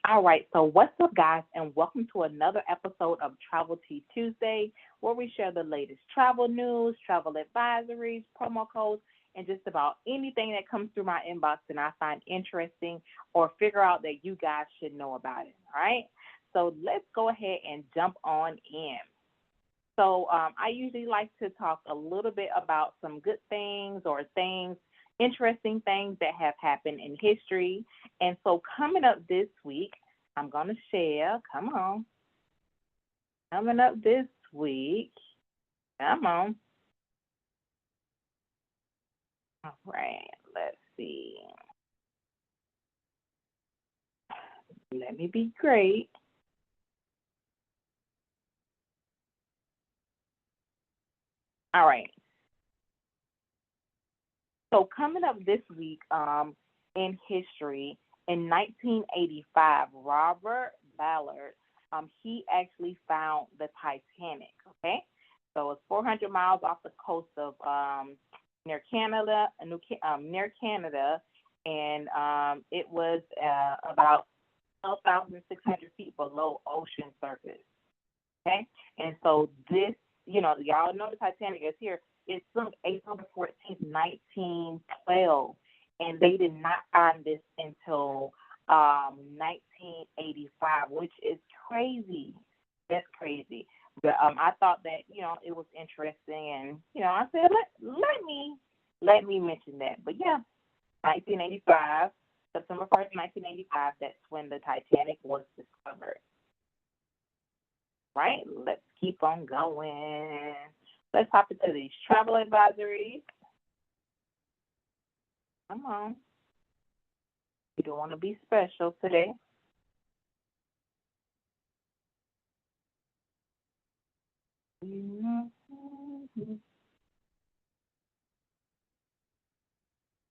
All right, so what's up, guys, and welcome to another episode of Travel Tea Tuesday, where we share the latest travel news, travel advisories, promo codes, and just about anything that comes through my inbox and I find interesting or figure out that you guys should know about it, all right? So let's go ahead and jump on in. So I usually like to talk a little bit about some good things or interesting things that have happened in history. And so coming up this week, I'm going to share, coming up this week, all right, let's see. Let me be great. All right. So coming up this week in history, in 1985, Robert Ballard, he actually found the Titanic, okay? So it's 400 miles off the coast of near Canada, and it was about 12,600 feet below ocean surface, okay? And so this, y'all know the Titanic is here. It sunk April 14th, 1912, and they did not find this until 1985, which is crazy. That's crazy. But I thought that it was interesting, and I said let me mention that. But yeah, 1985, September 1st, 1985. That's when the Titanic was discovered. Right? Let's keep on going. Let's hop into these travel advisories. Come on. You don't want to be special today.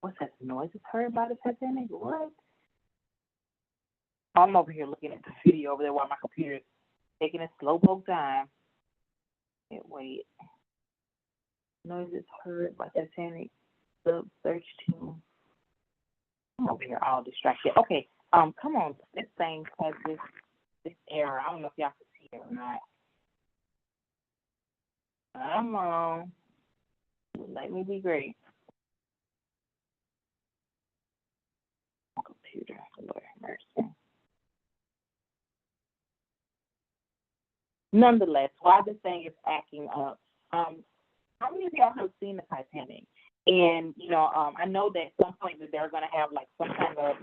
What's that noise that's heard by the Titanic? What? I'm over here looking at the video over there while my computer's taking a slowpoke time. Wait. Noises heard by Titanic. Search to. I'm over here all distracted. Okay. Come on. This thing has this error. I don't know if y'all can see it or not. Come on. Let me be great. Computer. Lord have mercy. Nonetheless, while this thing is acting up, how many of y'all have seen the Titanic? And, I know that at some point that they're going to have like some kind of,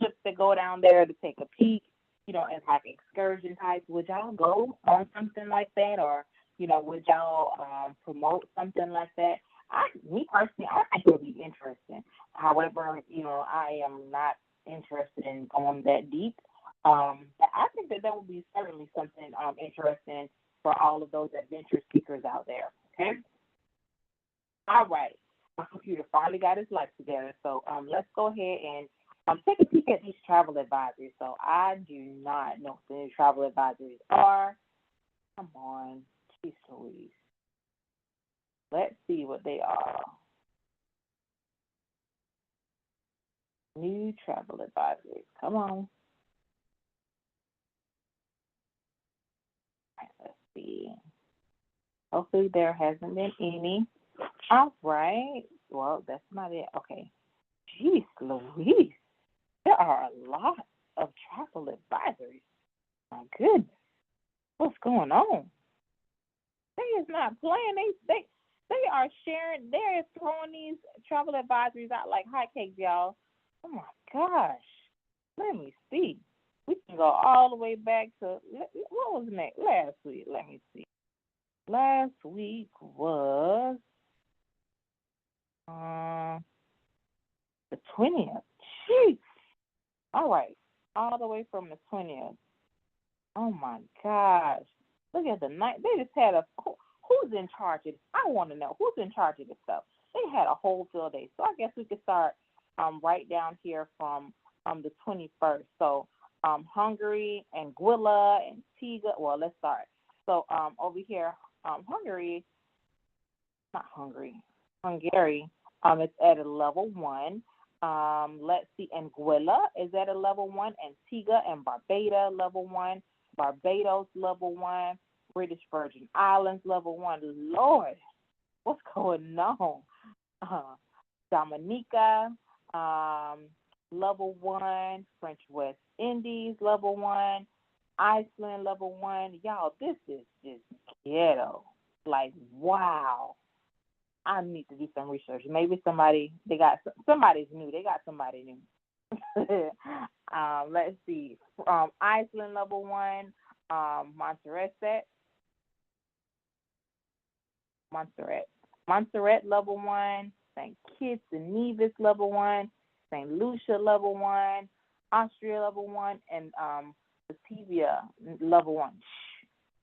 ships that go down there to take a peek, as like excursion types. Would y'all go on something like that? Or, would y'all promote something like that? Me personally, I think it would be interesting. However, I am not interested in going that deep. But I think that would be certainly something interesting for all of those adventure seekers out there. Okay. All right. My computer finally got its life together. So let's go ahead and take a peek at these travel advisories. So I do not know what the travel advisories are. Come on. Jeez Louise. Let's see what they are. New travel advisories. Come on. All right, let's see. Hopefully there hasn't been any. All right. Well, that's not it. Okay. Jeez Louise. There are a lot of travel advisories. My goodness. What's going on? They is not playing. They are sharing. They're throwing these travel advisories out like hotcakes, y'all. Oh my gosh. Let me see. We can go all the way back to what was next? Last week. Let me see. Last week was the 20th. Jeez. All right. All the way from the 20th. Oh my gosh. Look at the night. They just had who's in charge of this? I want to know who's in charge of this stuff. They had a whole field day. So I guess we could start right down here from the 21st. So Hungary, Anguilla, Antigua. Well, let's start. So over here, Hungary. It's at a level 1. Let's see, Anguilla is at a level 1. Antigua and Barbuda, level 1. Barbados, level 1. British Virgin Islands, level 1. Lord, what's going on? Dominica, level 1. French West Indies, level 1. Iceland, level 1. Y'all, this is just ghetto. Like, wow. I need to do some research. Maybe somebody's new. They got somebody new. Let's see. Iceland, level 1. Montserrat, level 1. St. Kitts and Nevis, level 1. St. Lucia, level 1. Austria, level 1. And Batavia, level 1.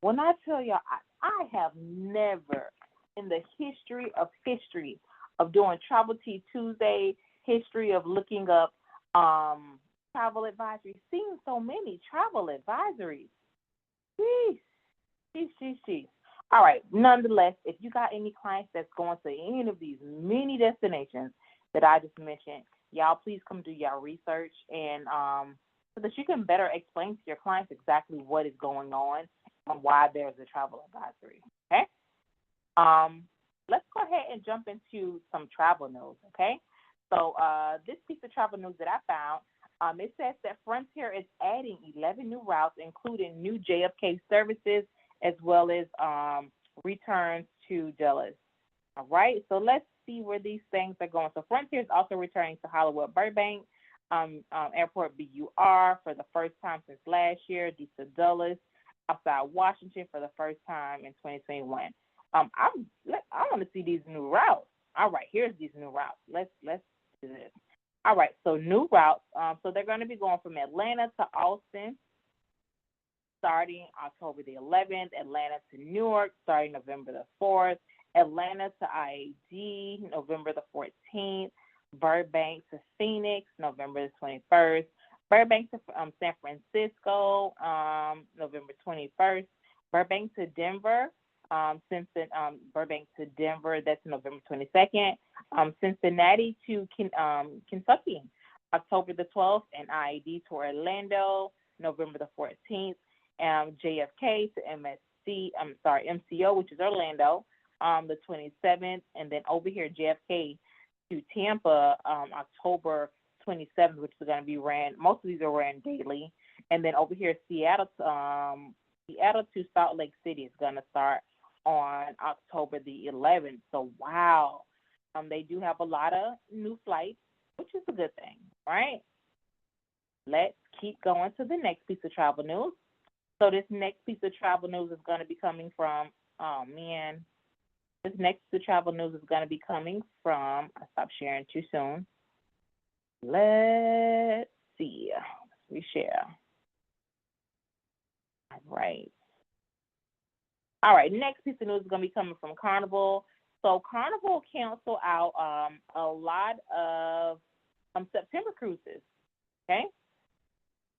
When I tell y'all, I have never in the history of doing Travel Tea Tuesday, history of looking up travel advisories, seen so many travel advisories. Sheesh. All right. Nonetheless, if you got any clients that's going to any of these many destinations that I just mentioned, y'all please come do y'all research and so that you can better explain to your clients exactly what is going on and why there's a travel advisory. Okay. Let's go ahead and jump into some travel news. Okay. So this piece of travel news that I found, it says that Frontier is adding 11 new routes, including new JFK services as well as returns to Dulles. All right, so let's see where these things are going. So Frontier is also returning to Hollywood Burbank Airport BUR for the first time since last year, to Dulles outside Washington for the first time in 2021. I want to see these new routes. All right, here's these new routes. Let's do this. All right, so new routes. So they're going to be going from Atlanta to Austin, starting October the 11th, Atlanta to Newark, starting November the 4th, Atlanta to IAD, November the 14th, Burbank to Phoenix, November the 21st, Burbank to San Francisco, November 21st, Burbank to Denver, Burbank to Denver, that's November 22nd, Cincinnati to Kentucky, October the 12th, and IAD to Orlando, November the 14th, JFK to MCO, which is Orlando, the 27th, and then over here JFK to Tampa, October 27th, which is going to be ran. Most of these are ran daily, and then over here Seattle to Salt Lake City is going to start on October the 11th. So wow, they do have a lot of new flights, which is a good thing, right? Let's keep going to the next piece of travel news. So this next piece of travel news is going to be coming from, this next piece of travel news is going to be coming from, I stopped sharing too soon. Let's see, reshare. All right, next piece of news is going to be coming from Carnival. So Carnival canceled out a lot of September cruises, okay?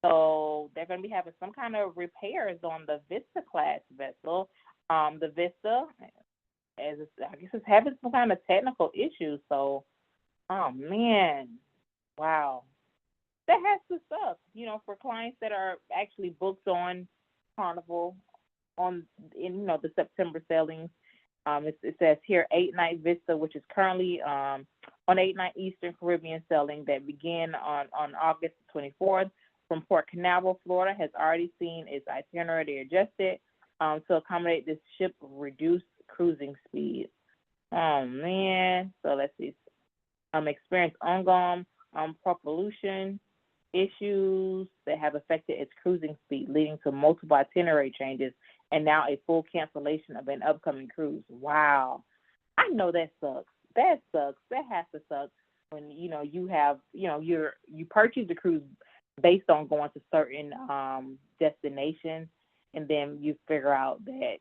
So they're going to be having some kind of repairs on the Vista class vessel. The Vista, I guess it's having some kind of technical issues. So, oh man, wow. That has to suck, for clients that are actually booked on Carnival in the September sailings. It says here 8-night Vista, which is currently on 8-night Eastern Caribbean sailing that began on August 24th from Port Canaveral, Florida, has already seen its itinerary adjusted to accommodate this ship reduced cruising speed. Oh man! So let's see. Experienced ongoing propulsion issues that have affected its cruising speed, leading to multiple itinerary changes and now a full cancellation of an upcoming cruise. Wow. I know that sucks. That sucks. That has to suck when, you have, you purchase the cruise based on going to certain destinations, and then you figure out that,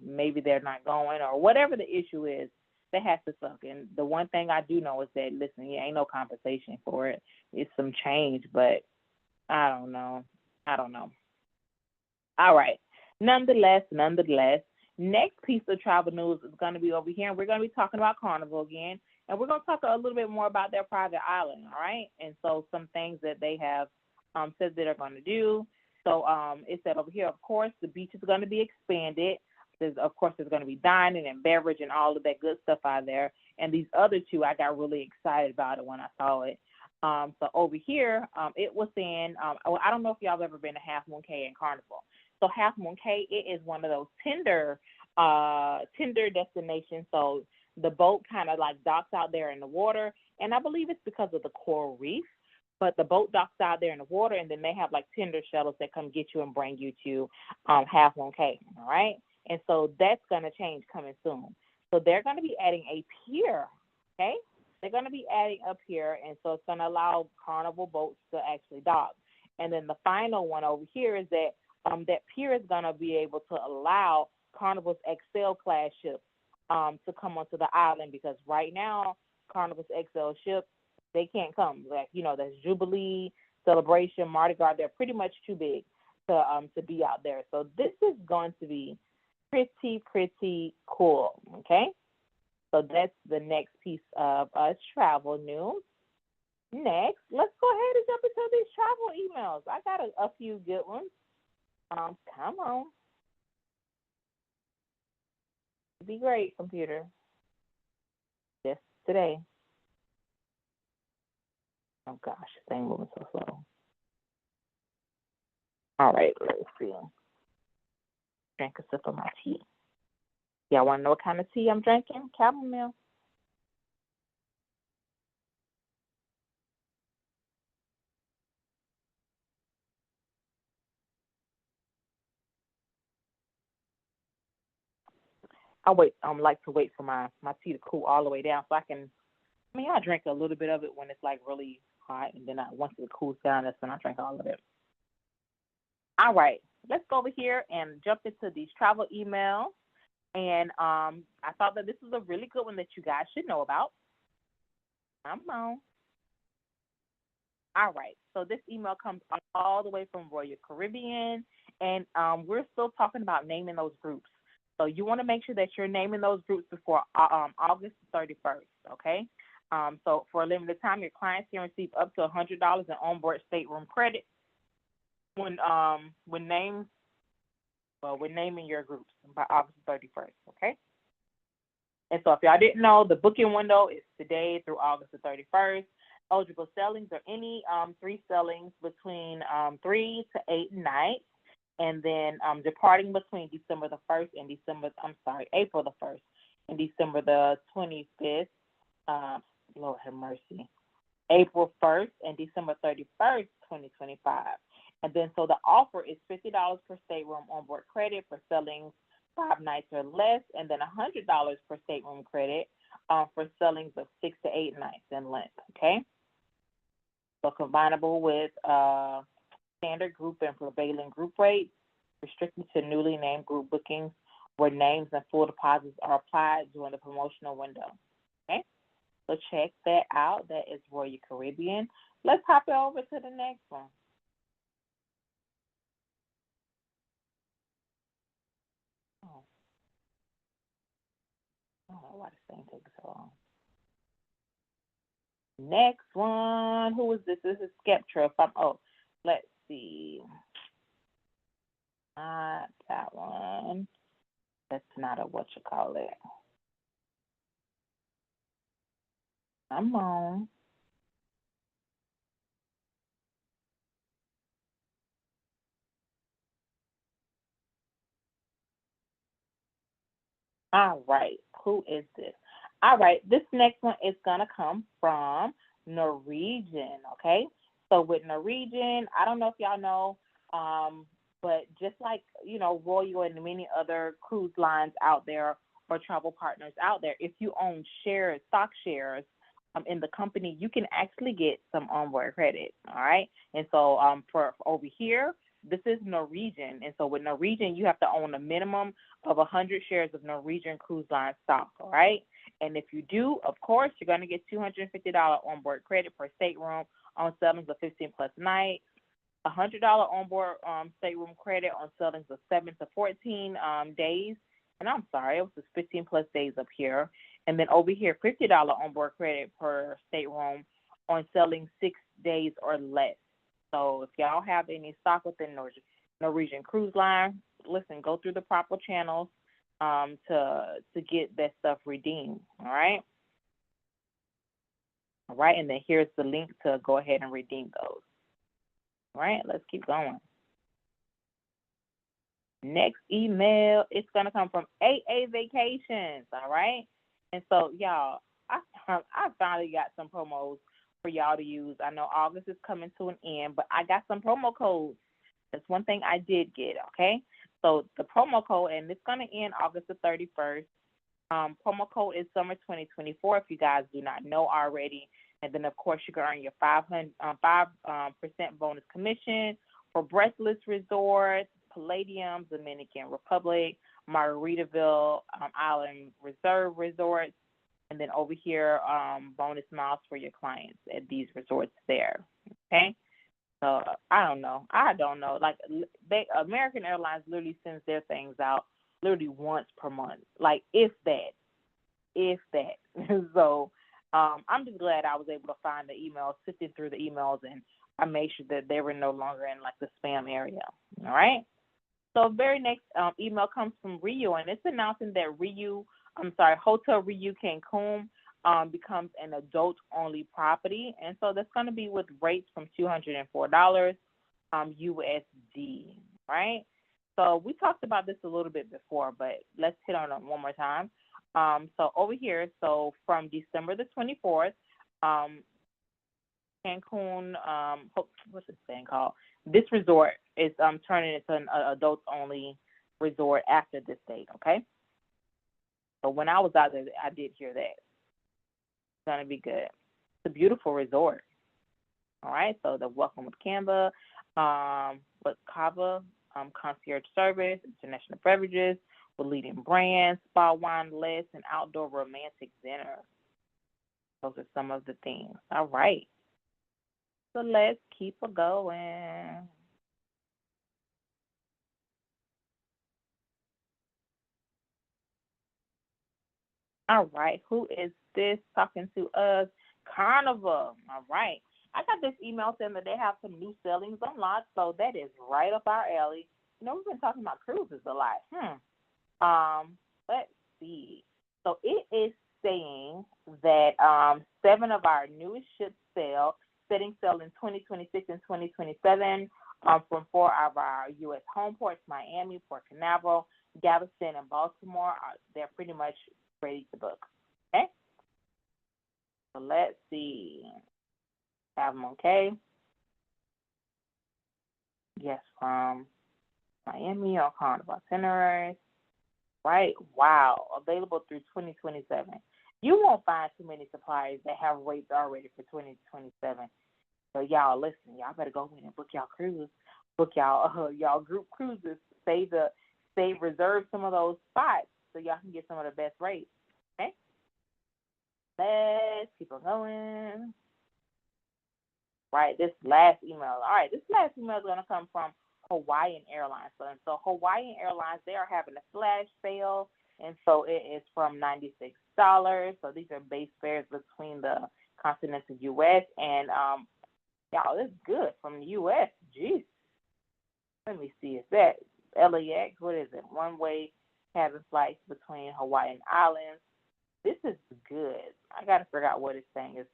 maybe they're not going or whatever the issue is. That has to suck. And the one thing I do know is that, listen, ain't no compensation for it. It's some change, but I don't know. All right. Nonetheless, next piece of travel news is going to be over here, and we're going to be talking about Carnival again. And we're going to talk a little bit more about their private island, all right? And so some things that they have said that they're going to do. So it said over here, of course, the beach is going to be expanded. Of course, there's going to be dining and beverage and all of that good stuff out there. And these other two, I got really excited about it when I saw it. So over here, it was saying, I don't know if y'all have ever been to Half Moon Cay and Carnival. So Half Moon Cay, it is one of those tender destinations. So the boat kind of like docks out there in the water, and I believe it's because of the coral reef. But the boat docks out there in the water, and then they have like tender shuttles that come get you and bring you to Half Moon Cay. All right, and so that's gonna change coming soon. So they're gonna be adding a pier. Okay, they're gonna be adding a pier, and so it's gonna allow Carnival boats to actually dock. And then the final one over here is that that pier is gonna be able to allow Carnival's XL class ships to come onto the island, because right now Carnival's XL ships, they can't come. Like, that's Jubilee, Celebration, Mardi Gras. They're pretty much too big to be out there. So this is going to be pretty cool. Okay, so that's the next piece of travel news. Next, let's go ahead and jump into these travel emails. I got a few good ones. Come on. Be great, computer. Just today. Oh gosh, this thing moving so slow. All right, let's see. Drink a sip of my tea. Y'all want to know what kind of tea I'm drinking? Chamomile. Like to wait for my tea to cool all the way down so I drink a little bit of it when it's like really hot, and then once it cools down, that's when I drink all of it. All right, let's go over here and jump into these travel emails. And I thought that this was a really good one that you guys should know about. Come on. All right, so this email comes all the way from Royal Caribbean, and we're still talking about naming those groups. So you want to make sure that you're naming those groups before August 31st, okay? So for a limited time, your clients can receive up to $100 in onboard stateroom credit when naming your groups by August 31st, okay? And so if y'all didn't know, the booking window is today through August the 31st. Eligible sailings are any 3 sailings between 3 to 8 nights, and then departing between April the 1st and December the 25th. Lord have mercy. April 1st and December 31st, 2025. And then so the offer is $50 per stateroom onboard credit for sailings 5 nights or less, and then $100 per stateroom credit for sailings of 6 to 8 nights in length, okay? So combinable with standard group and prevailing group rates, restricted to newly named group bookings where names and full deposits are applied during the promotional window, okay? So check that out. That is Royal Caribbean. Let's hop it over to the next one. I don't know why this thing takes so long. Next one. Who is this? This is Skeptra. Let's see. Not that one. That's not a whatchamacallit. Come on. All right. Who is this? All right. This next one is going to come from Norwegian, okay? So with Norwegian, I don't know if y'all know, but just like, Royal and many other cruise lines out there or travel partners out there, if you own stock shares in the company, you can actually get some onboard credit, all right? And so for over here, this is Norwegian. And so with Norwegian, you have to own a minimum of 100 shares of Norwegian Cruise Line stock, all right? And if you do, of course, you're going to get $250 onboard credit per stateroom on sailings of 15-plus nights, $100 onboard stateroom credit on sailings of 7 to 14 days. And I'm sorry, it was just 15-plus days up here. And then over here, $50 onboard credit per stateroom on selling 6 days or less. So if y'all have any stock within Norwegian Cruise Line, listen, go through the proper channels to get that stuff redeemed. All right. All right. And then here's the link to go ahead and redeem those. All right. Let's keep going. Next email, it's going to come from AA Vacations. All right. And so, y'all, I finally got some promos for y'all to use. I know August is coming to an end, but I got some promo codes. That's one thing I did get, okay? So the promo code, and it's going to end August the 31st. Promo code is summer 2024 if you guys do not know already. And then, of course, you can earn your 5% bonus commission for Breathless Resorts, Palladium, Dominican Republic, Margaritaville, Island Reserve Resorts, and then over here, bonus miles for your clients at these resorts there, okay? So I don't know. Like, American Airlines literally sends their things out literally once per month, like if that. So I'm just glad I was able to find the emails, sifting through the emails, and I made sure that they were no longer in like the spam area. All right. So very next email comes from Rio, and it's announcing that Hotel Rio Cancun becomes an adult-only property, and so that's going to be with rates from $204 USD, right? So we talked about this a little bit before, but let's hit on it one more time. So over here, so from December the 24th, Cancun, what's this thing called? This resort is turning into an adults-only resort after this date, okay? So when I was out there, I did hear that. It's going to be good. It's a beautiful resort. All right, so the Welcome with Canva, with Kava, concierge service, international beverages, with leading brands, spa wine lists, and outdoor romantic dinner. Those are some of the things. All right. So let's keep it going. All right. Who is this talking to us? Carnival. All right. I got this email saying that they have some new sailings unlocked, so that is right up our alley. You know, we've been talking about cruises a lot. Let's see. So it is saying that 7 of our newest ships setting sail in 2026 and 2027 from 4 of our U.S. home ports, Miami, Port Canaveral, Galveston, and Baltimore. They're pretty much ready to book. Okay? So let's see. Have them okay. Yes, from Miami on Carnival itineraries. Right? Wow. Available through 2027. You won't find too many suppliers that have rates already for 2027. So y'all, listen, y'all better go in and book y'all cruise, book y'all group cruises. Reserve some of those spots so y'all can get some of the best rates. Okay? Let's keep on going. Right, this last email. All right, this last email is going to come from Hawaiian Airlines. So Hawaiian Airlines, they are having a flash sale, and so it is from $96. So these are base fares between the continental U.S. and y'all, it's good from the U.S. Jeez. Let me see. Is that LAX? What is it? One-way cabin flights between Hawaiian Islands. This is good. I got to figure out where this thing is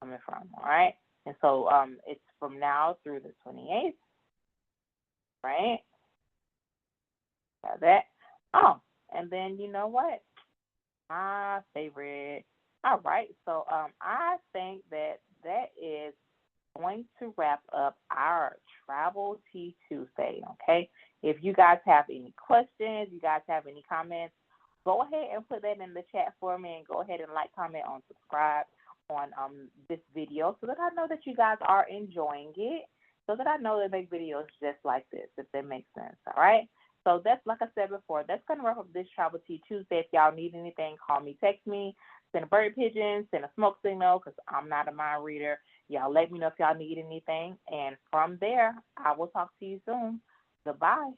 coming from, all right? And so it's from now through the 28th, right? Got that. Oh, and then you know what? My favorite. All right, so I think that is going to wrap up our Travel Tea Tuesday, okay? If you guys have any questions, you guys have any comments, go ahead and put that in the chat for me, and go ahead and like, comment, on subscribe on this video so that I know that you guys are enjoying it, so that I know to make videos just like this, if that makes sense, all right? So that's, like I said before, that's going to wrap up this Travel Tea Tuesday. If y'all need anything, call me, text me, send a bird pigeon, send a smoke signal, because I'm not a mind reader. Y'all let me know if y'all need anything, and from there, I will talk to you soon. Goodbye.